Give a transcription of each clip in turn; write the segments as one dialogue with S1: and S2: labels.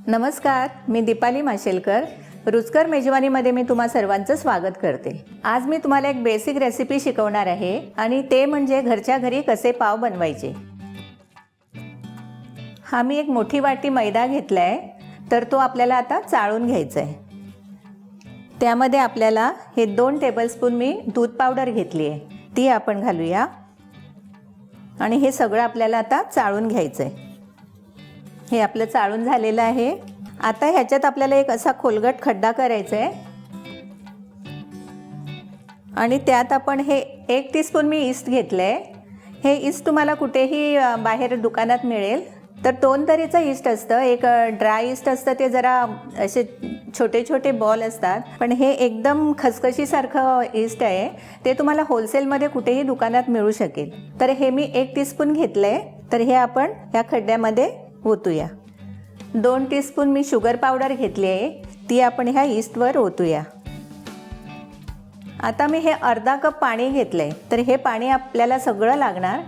S1: नमस्कार, मी दीपाली माशेलकर. रुचकर मेजवानीमध्ये मी तुम्हा सर्वांचं स्वागत करते. आज मी तुम्हाला एक बेसिक रेसिपी शिकवणार आहे आणि ते म्हणजे घरच्या घरी कसे पाव बनवायचे. हा मी एक मोठी वाटी मैदा घेतला आहे, तर तो आपल्याला आता चाळून घ्यायचा आहे. त्यामध्ये आपल्याला हे 2 टेबलस्पून मी दूध पावडर घेतली आहे, ती आपण घालूया आणि हे सगळं आपल्याला आता चाळून घ्यायचं आहे. हे आपलं चाळून झालेलं आहे. आता ह्याच्यात आपल्याला एक असा खोलगट खड्डा करायचा आहे आणि त्यात आपण हे 1 टीस्पून मी ईस्ट घेतलं आहे. हे ईस्ट तुम्हाला कुठेही बाहेर दुकानात मिळेल. तर 2 तरीचं ईस्ट असतं. एक ड्राय ईस्ट असतं, ते जरा असे छोटे छोटे बॉल असतात, पण हे एकदम खसखशीसारखं ईस्ट आहे, ते तुम्हाला होलसेलमध्ये कुठेही दुकानात मिळू शकेल. तर हे मी 1 टीस्पून घेतलं आहे. तर हे आपण ह्या खड्ड्यामध्ये ओतूया. 2 टीस्पून मी शुगर पावडर घेतली आहे, ती आपण ह्या ईस्टवर ओतूया. आता मी हे अर्धा कप पाणी घेतलं आहे. तर हे पाणी आपल्याला सगळं लागणार.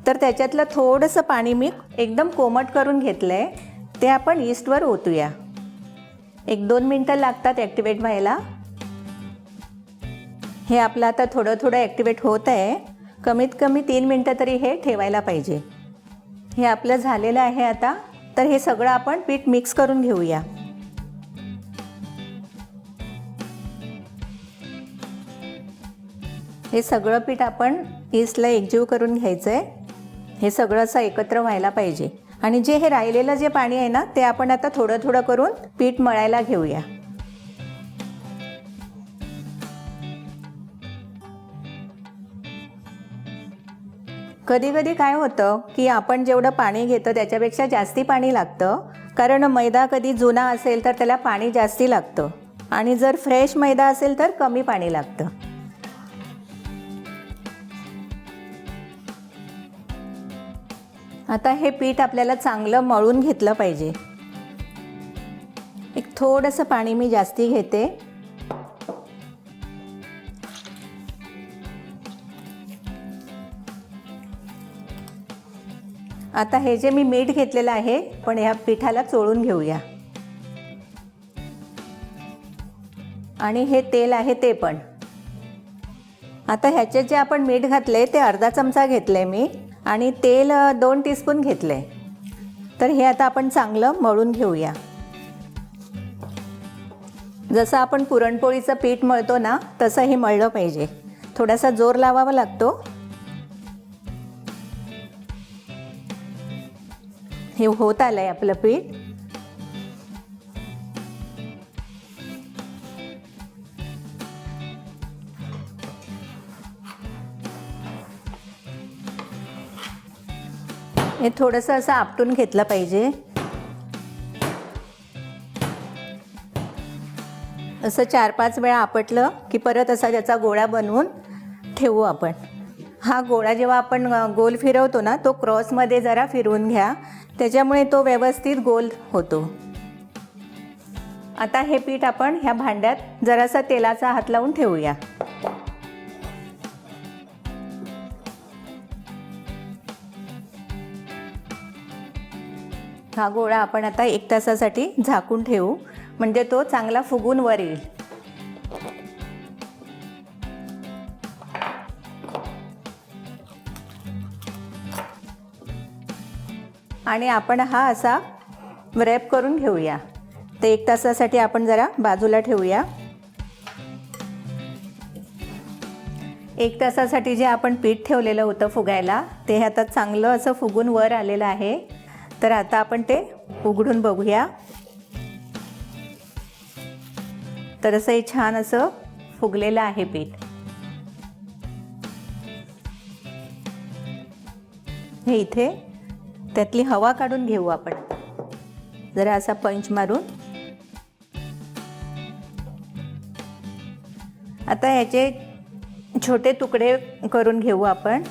S1: तर त्याच्यातलं थोडंसं पाणी मी एकदम कोमट करून घेतलं आहे, ते आपण ईस्टवर ओतूया. 1-2 मिनटं लागतात ॲक्टिवेट व्हायला. हे आपलं आता थोडं थोडं ॲक्टिवेट होत आहे. कमीत कमी 3 मिनटं तरी हे ठेवायला पाहिजे. हे आपलं झालेलं आहे आता. तर हे सगळं आपण पीठ मिक्स करून घेऊया. हे सगळं पीठ आपण ईस्टला एकजीव करून घ्यायचं आहे. हे सगळं असं एकत्र व्हायला पाहिजे. आणि जे हे राहिलेलं जे पाणी आहे ना, ते आपण आता थोडं थोडं करून पीठ मळायला घेऊया. कधी कधी काय होतं की आपण जेवढं पाणी घेतो त्याच्यापेक्षा जास्ती पाणी लागतं, कारण मैदा कधी जुना असेल तर त्याला पाणी जास्ती लागतं आणि जर फ्रेश मैदा असेल तर कमी पाणी लागतं. आता हे पीठ आपल्याला चांगलं मळून घेतलं पाहिजे. एक थोडंसं पाणी मी जास्ती घेते. आता हे जे मी मीठ घेतलेलं आहे, पण ह्या पिठाला चोळून घेऊया. आणि हे तेल आहे ते पण. आता ह्याचे जे आपण मीठ घातले ते अर्धा चमचा घेतले मी आणि तेल 2 टीस्पून घेतले. तर हे आता आपण चांगलं मळून घेऊया. जसं आपण पुरणपोळीचं पीठ मळतो ना, तसं हे मळलं पाहिजे. थोडासा जोर लावावा लागतो. हे होत आलंय आपलं पीठ. हे थोडंसं असं आपटून घेतलं पाहिजे. असं 4-5 वेळा आपटलं की परत असा त्याचा गोळा बनवून ठेवू आपण. हा गोळा जेव्हा आपण गोल फिरवतो ना, तो क्रॉसमध्ये जरा फिरवून घ्या, त्याच्यामुळे तो व्यवस्थित गोल होतो. आता हे पीठ आपण ह्या भांड्यात जरासा तेलाचा हात लावून ठेवूया. हा गोळा आपण आता 1 तासासाठी झाकून ठेवू, म्हणजे तो चांगला फुगून वर येईल. आणि आपण हा असा रॅप करून घेऊया. ते 1 तासासाठी आपण जरा बाजूला ठेवूया. 1 तासासाठी जे आपण पीठ ठेवलेलं होतं फुगायला, ते आता चांगलं असं फुगून वर आलेलं आहे. तर आता आपण ते उघडून बघूया. तर असं हे छान असं फुगलेलं आहे पीठ. हे इथे त्यातली हवा काढून घेऊ आपण, जरा असा पंच मारून. आता ह्याचे छोटे तुकडे करून घेऊ आपण.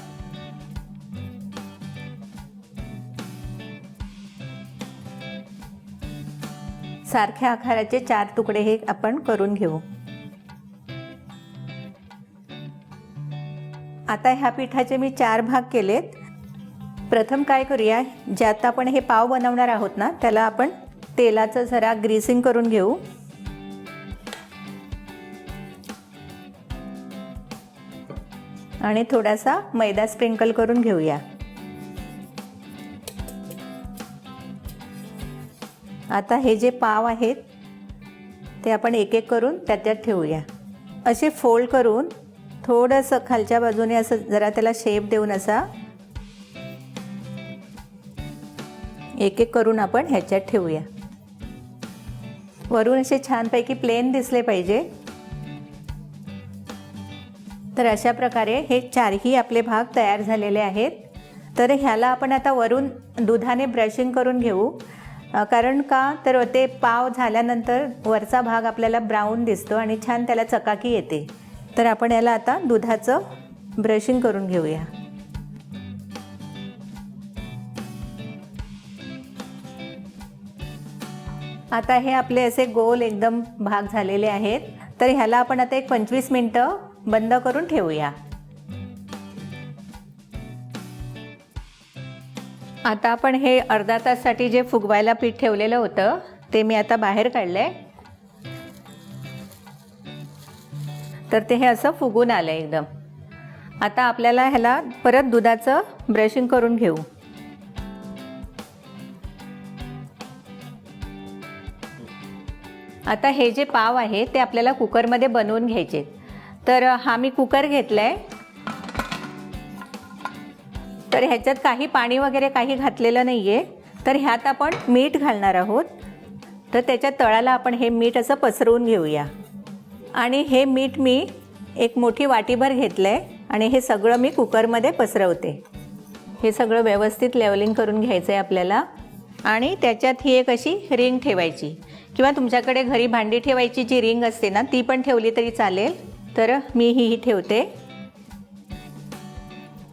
S1: सारख्या आकाराचे 4 तुकडे हे आपण करून घेऊ. आता ह्या पिठाचे मी 4 भाग केलेत. प्रथम काय करूया, ज्यात आपण हे पाव बनवणार आहोत ना, त्याला आपण तेलाचं जरा ग्रीसिंग करून घेऊ. आणि थोडासा मैदा स्प्रिंकल करून घेऊया. आता हे जे पाव आहेत ते आपण एक एक करून त्याच्यात ठेवूया. असे फोल्ड करून थोडंसं खालच्या बाजूने असं जरा त्याला शेप देऊन असा एक एक करून आपण ह्याच्यात ठेवूया. वरून असे छानपैकी प्लेन दिसले पाहिजे. तर अशा प्रकारे हे चारही आपले भाग तयार झालेले आहेत. तर ह्याला आपण आता वरून दुधाने ब्रशिंग करून घेऊ. कारण का तर ते पाव झाल्यानंतर वरचा भाग आपल्याला ब्राऊन दिसतो आणि छान त्याला चकाकी येते. तर आपण याला आता दुधाचं ब्रशिंग करून घेऊया. आता हे आपले असे गोल एकदम भाग झालेले आहेत. तर ह्याला आपण आता एक 25 मिनिटं बंद करून ठेवूया. आता आपण हे अर्धा तासासाठी जे फुगवायला पीठ ठेवलेलं होतं ते मी आता बाहेर काढलंय. तर ते हे असं फुगून आलं एकदम. आता आपल्याला ह्याला परत दुधाचं ब्रशिंग करून घेऊ. आता हे जे पाव आहे ते आपल्याला कुकरमध्ये बनवून घ्यायचे. तर हा मी कुकर घेतलाय. तर ह्याच्यात काही पाणी वगैरे काही घातलेलं नाही आहे. तर ह्यात आपण मीठ घालणार आहोत. तर त्याच्या तळाला आपण हे मीठ असं पसरवून घेऊया. आणि हे मीठ मी एक मोठी वाटीभर घेतलं आहे आणि हे सगळं मी कुकरमध्ये पसरवते. हे सगळं व्यवस्थित लेवलिंग करून घ्यायचं आहे आपल्याला. आणि त्याच्यात ही एक अशी रिंग ठेवायची किंवा तुमच्याकडे घरी भांडी ठेवायची जी रिंग असते ना ती पण ठेवली तरी चालेल. तर मी ही ठेवते.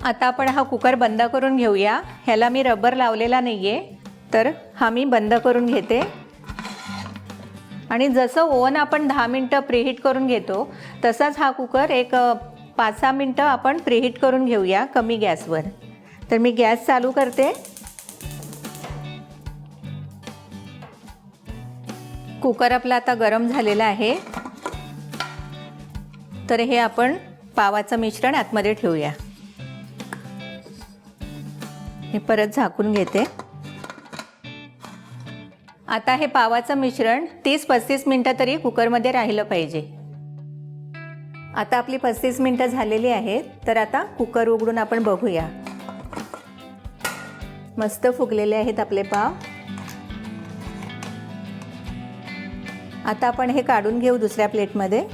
S1: आता आपण हा कुकर बंद करून घेऊया. ह्याला मी रबर लावलेला नाही आहे. तर हा मी बंद करून घेते. आणि जसं ओव्हन आपण 10 मिनटं प्रीहीट करून घेतो तसाच हा कुकर एक 5-6 मिनटं आपण प्रीहीट करून घेऊया कमी गॅसवर. तर मी गॅस चालू करते. कुकर आपला आता गरम झालेला आहे. तर हे आपण पावाचं मिश्रण आतमध्ये ठेवूया. हे परत झाकून घेते. आता हे पावाचं मिश्रण 30-35 मिनटं तरी कुकरमध्ये राहिलं पाहिजे. आता आपली 35 मिनटं झालेली आहेत. तर आता कुकर उघडून आपण बघूया. मस्त फुगलेले आहेत आपले पाव. आता आपण हे काढून घेऊ दुसऱ्या प्लेटमध्ये.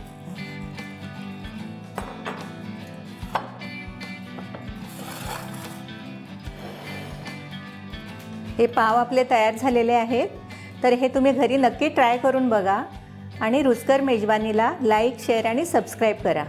S1: हे पाव आपले तयार झालेले आहेत. तर हे तुम्ही घरी नक्की ट्राय करून बघा आणि रुचकर मेजवानीला लाईक, शेअर आणि सबस्क्राईब करा.